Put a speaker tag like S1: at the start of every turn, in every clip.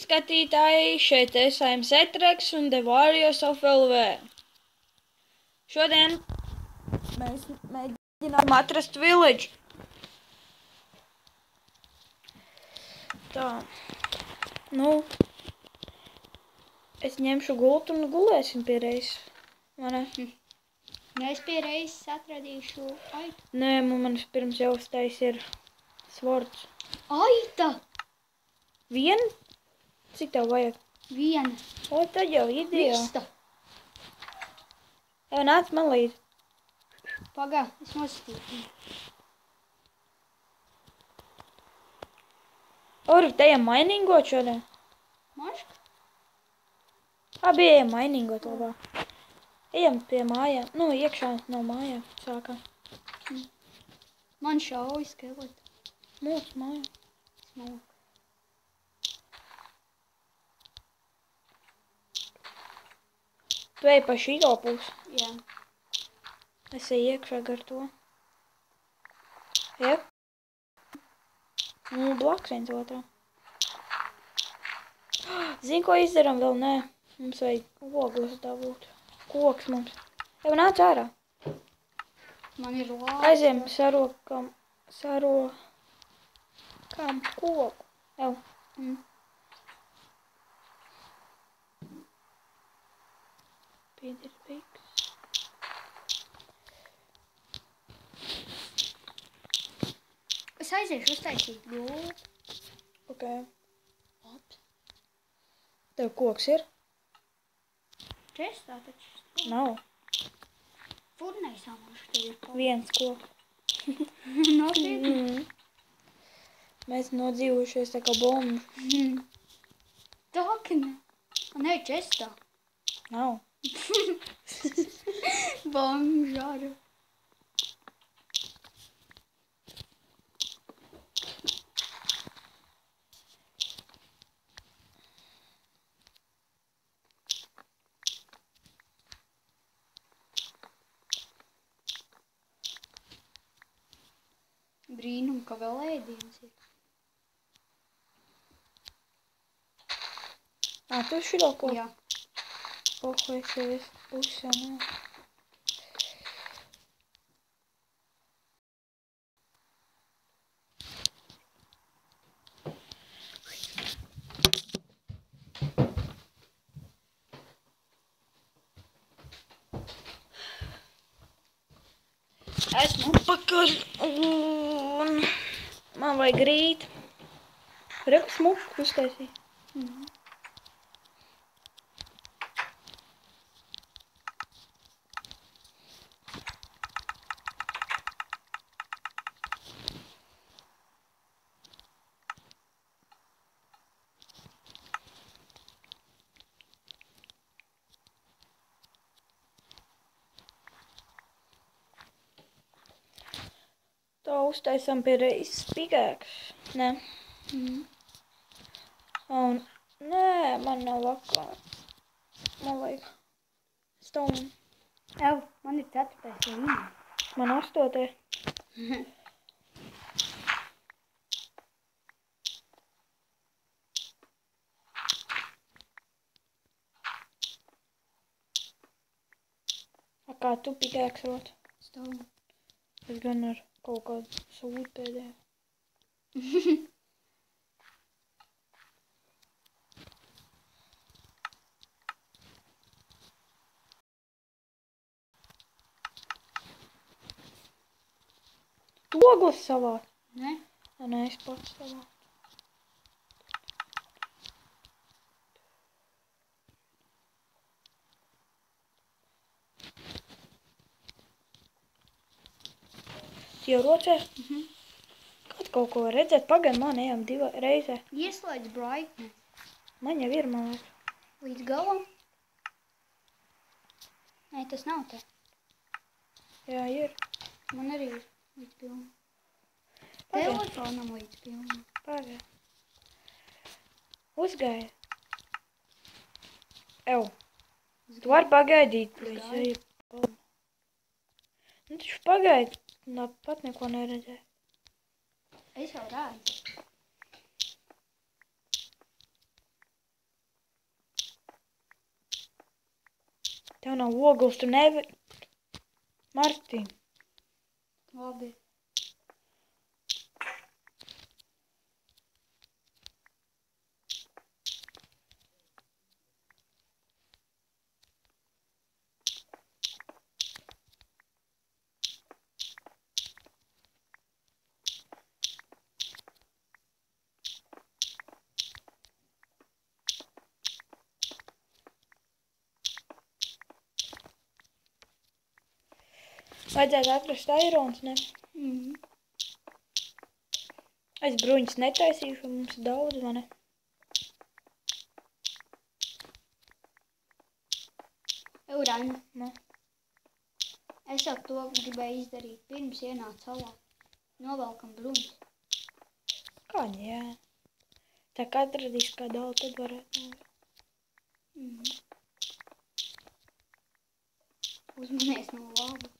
S1: skatītāji, šeit es esmu Zetreks un The Warriors of LV. Šodien mēs mēģinām atrast village. Tā, nu, es ņemšu gultu un gulēsim pie reizes.
S2: Es pie reizes atradīšu aitu.
S1: Nē, man pirms jau uztais ir svords.
S2: Aita!
S1: Vienu? Cik tev vajag?
S2: Viena.
S1: O, tad jau ideja.
S2: Vista.
S1: Jā, nāc man līdzi.
S2: Pagā, es nostīju.
S1: Varu te ejam mainingot šodien?
S2: Maška?
S1: Abi ejam mainingot labāk. Ejam pie mājām. Nu, iekšā no mājām sākam.
S2: Man šauj skeletu.
S1: Mūsu mājām.
S2: Smalk.
S1: Tu ej pa šīto pusi.
S2: Jā.
S1: Es eju iekšā gar to. Jā? Nu, blaks viens otrā. Zini, ko izdaram vēl? Nē. Mums vajag ogles dabūt. Koks mums. Jau nāc ārā.
S2: Man ir lāsta.
S1: Aiziem sarokam koku. Jau. Pīdis piks.
S2: Es aiziešu uztaisīt gultu.
S1: Ok. Tev koks ir?
S2: Čestā taču.
S1: Nav.
S2: Furnais amašu tev ir kaut.
S1: Viens koks.
S2: Nopietni.
S1: Mēs nodzīvojušies tā kā bombi.
S2: Tā, ka ne. Nē, čestā.
S1: Nav.
S2: Bomžāra. Brīnum, ka vēl ēdienas ir.
S1: Tu šito koku?
S2: Jā.
S1: Pohu, es jau esmu pusē, nē. Esmu pakaļ un man vajag rīt. Reku smuku uztaisīt. Tā uztaisam pie reizes pigēks. Nē. Un, nē, man nav vakā. Man vajag stundu.
S2: Ev, man ir 4. līnija.
S1: Man 8. Kā tu pigēks rot?
S2: Stāv.
S1: Es gan ar kaut kādu sūdu pēdējo. Tu ogles savāt?
S2: Ne?
S1: Nē, es pats savāt. Tu jau rocē? Kad kaut ko var redzēt? Pagaid, man ejam 2 reizē.
S2: Ieslēdz brightness.
S1: Man jau ir, man liekas.
S2: Līdz galam? Nē, tas nav te.
S1: Jā, ir.
S2: Man arī ir līdz pilnam.
S1: Pagaid.
S2: Telefonam līdz pilnam.
S1: Pagaid. Uzgāja. Ev. Tu vari pagaidīt.
S2: Uzgāju.
S1: Nu, taču pagaidi. Pat neko neredzēju.
S2: Es jau redzu.
S1: Tev nav ogles, tu nevari. Martin.
S2: Labi.
S1: Vajadzētu atrast airons, ne?
S2: Mhm.
S1: Es bruņas netaisīšu, mums ir daudz, vai ne?
S2: Euraina.
S1: Nu.
S2: Es jau to gribēju izdarīt pirms ienāca salā. Novelkam bruņas.
S1: Kā, jā. Tā kā atradīs kā daudz, tad varētu novērt.
S2: Mhm. Uzmanies no labu.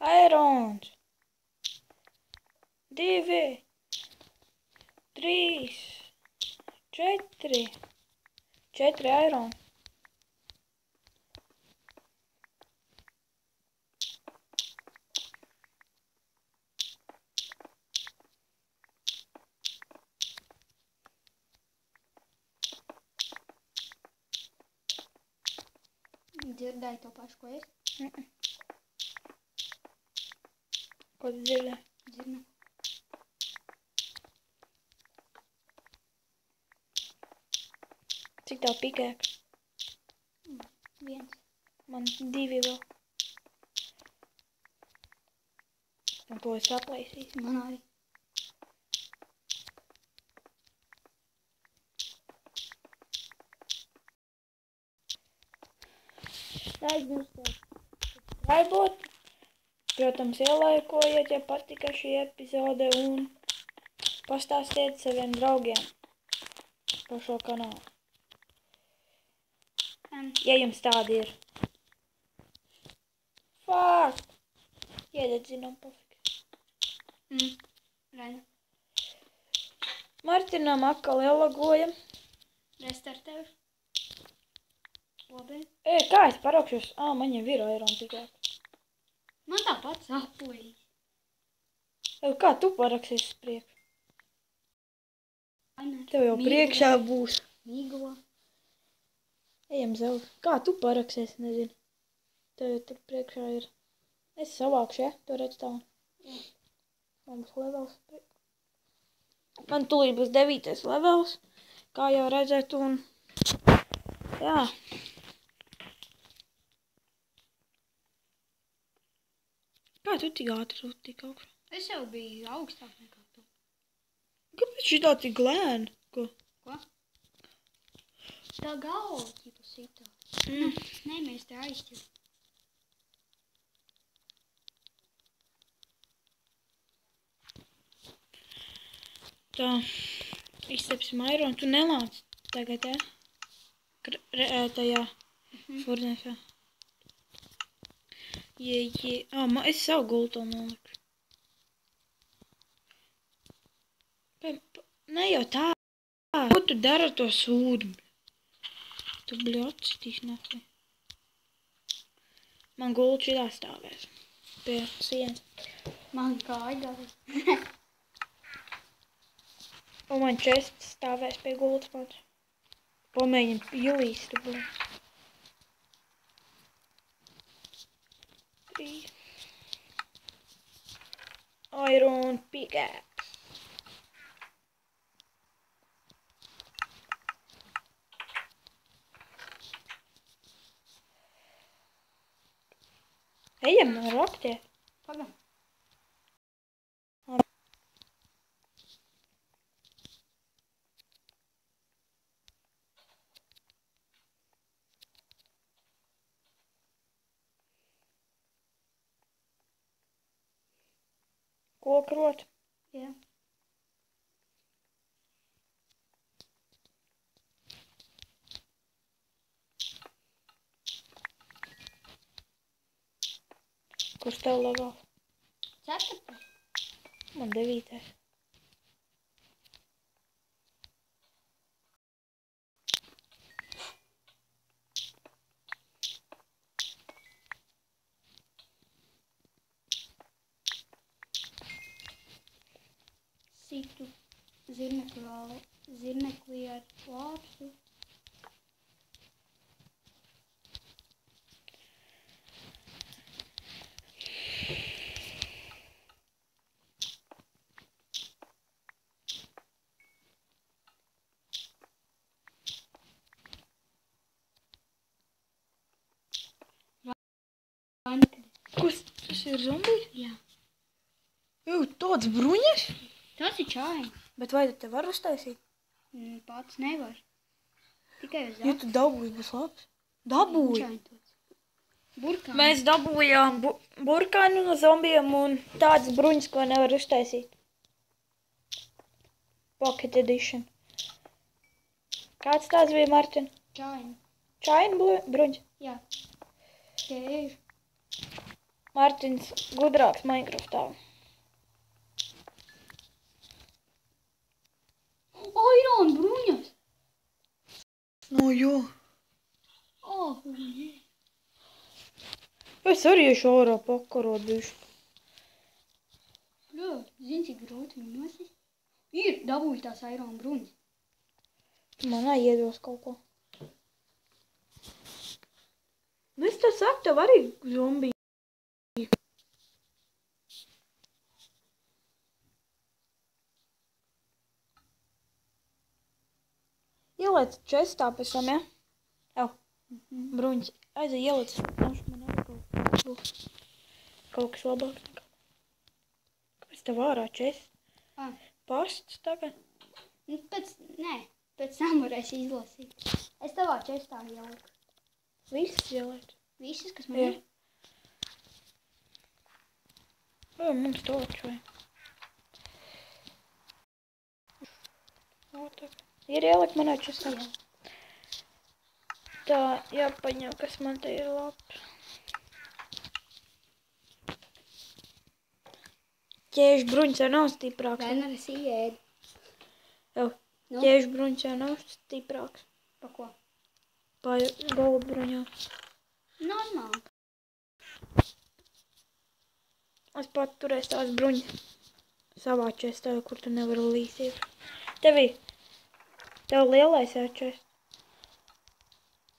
S1: Airons. 2, 3, 4. 4 aironi.
S2: Dzirdēju to pašu, ko es.
S1: Ko tu dzirdēji?
S2: Dzirdu.
S1: Cik tev pikēks?
S2: 1.
S1: Man 2 vēl. Un to es aplaisīšu.
S2: Man arī.
S1: Aizmirstiet subscribot. Protams, ielaikojiet, ja patika šī epizode un pastāstiet saviem draugiem par šo kanālu. Ja jums tādi ir. Fuck! Iededzinām pofīgi.
S2: Raina.
S1: Martinam atkal ielagoja.
S2: Restartējuši. Labi.
S1: Kā es paraukšos? Man jau ir airona tikai.
S2: Man tāpat sāpulīs.
S1: Kā tu paraksies uz priekšu? Tev jau priekšā būs.
S2: Mīglo.
S1: Ejam zelvi. Kā tu paraksies, nezinu. Tev jau tur priekšā ir. Es savākšu, ja? Tu redz tā.
S2: Jā.
S1: Man būs levels. Man tūlīt būs 9. levels. Kā jau redzēt un... Jā. Kā tu tik ātri tik augšā?
S2: Es jau biju augstāk nekā tu.
S1: Kāpēc šitā tik lēni? Ko?
S2: Ko? Tā galva, ķipa sitā. Nē, mēs te aizķer.
S1: Tā. Izcepsim aironu. Tu nelāc tagad, ja? Tajā furnesā. Es savu gultu noliku. Ne jau tā. Ko tu dari ar to sūdu? Tu bļocitīs naktī. Man gultu šitā stāvēs. Pie sienas.
S2: Man kājās.
S1: Un man čests stāvēs pie gultas pats. Pamēģini pilīs, tu bļoc. 3. Iron pickaxe. Ejam roktēt.
S2: Pagam.
S1: Kokrot.
S2: Jā.
S1: Kurš tev levels?
S2: 4.
S1: Man 9.
S2: Situ zirnekli ar lāpstu.
S1: Tas ir zombijs?
S2: Jā.
S1: Tāds bruņas?
S2: Tas ir čāji.
S1: Bet vai tu te var uztaisīt?
S2: Pats nevar. Tikai uz
S1: Ja tu dabūji, būs labs. Dabūji.
S2: Burkāni.
S1: Mēs dabūjām burkānu no zombijiem un tādas bruņas, ko nevar uztaisīt. Pocket edition. Kāds tās bija, Martin?
S2: Čāji.
S1: Čaina bruņas?
S2: Jā. Tieši.
S1: Martins gudrāks Minecraftā.
S2: Iron bruņas.
S1: No jo.
S2: Jā.
S1: Es arī iešu ārā pakarot bišu.
S2: Zini, cik grūti viņu nosist? Ir dabūju tās iron bruņas.
S1: Tu manā iedos kaut ko. Nu es tev saku, tev arī zombiji. Ieliec čestā pēc tam, ja? Jau, bruņas. Aizai ieliec. Man arī kaut kas labāks nekā. Kāpēc tev ārā čest? Pasts tagad?
S2: Pēc tam varēs izlasīt. Es tavā čestā ieliku.
S1: Visas ieliec.
S2: Visas, kas man ir?
S1: Vai mums toču vai? Ir ielikt manā čestā. Tā, jāpaņem, kas man te ir labs. Ķēžu bruņas jau nav stiprāks.
S2: Vienmēr es ieēdu.
S1: Jau, ķēžu bruņas jau nav stiprāks.
S2: Pa ko?
S1: Pa golda bruņām.
S2: Normāli.
S1: Es pat turēšu tās bruņas savā čestā, kur tu nevari līsīt. Tev lielais jau čest.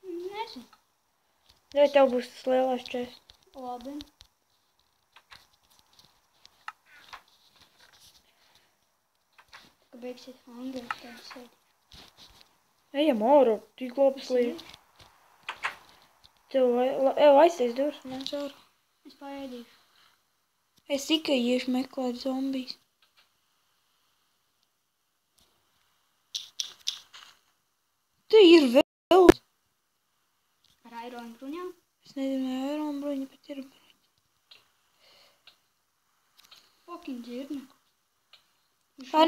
S2: Nezinu.
S1: Vai tev būs tas lielais čest?
S2: Labi. Ka beigsiet Angļu, tad sēdi.
S1: Ejam ārā, tik labs līdz. Tev aiztais durs, nāc ārā.
S2: Es paēdīšu.
S1: Es tikai iešu meklēt zombijas. Te ir vēl.
S2: Ar iron bruņām?
S1: Es nezinu, vai iron bruņa, bet ir bruņa.
S2: Fucking dzirneku.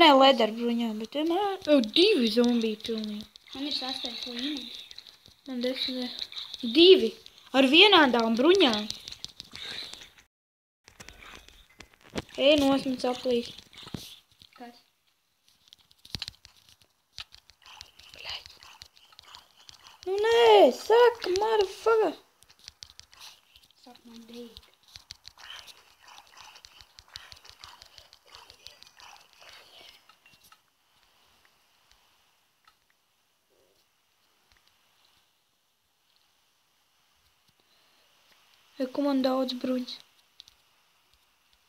S1: Nē, leder bruņām, bet vienmēr. Divi zombiji pilnīgi.
S2: Man ir 6. līmenis.
S1: Man 10. 2. Ar vienādām bruņām. Ej, nosmits aplīs.
S2: Kas?
S1: Nu nē, saka, motherfucker.
S2: Saka man dīt.
S1: Ko man daudz bruņas.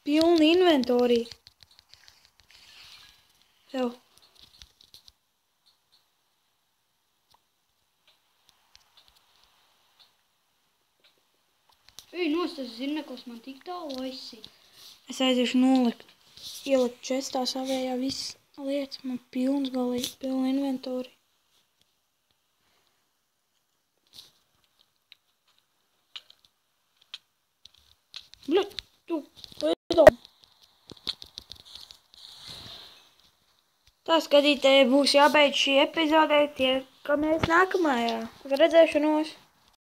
S1: Pilna inventorija. Tev.
S2: Ej, tas zirneklis man tik tālu aizsīt.
S1: Es aiziešu nolikt. Ielikt čestā savējā visas lietas. Man pilns galīgi, pilna inventorija. Bļaļ, tu, pēdām. Tā skatītāji būs jābeidz šī epizodē, tiekamies nākamajā. Uz redzēšanos!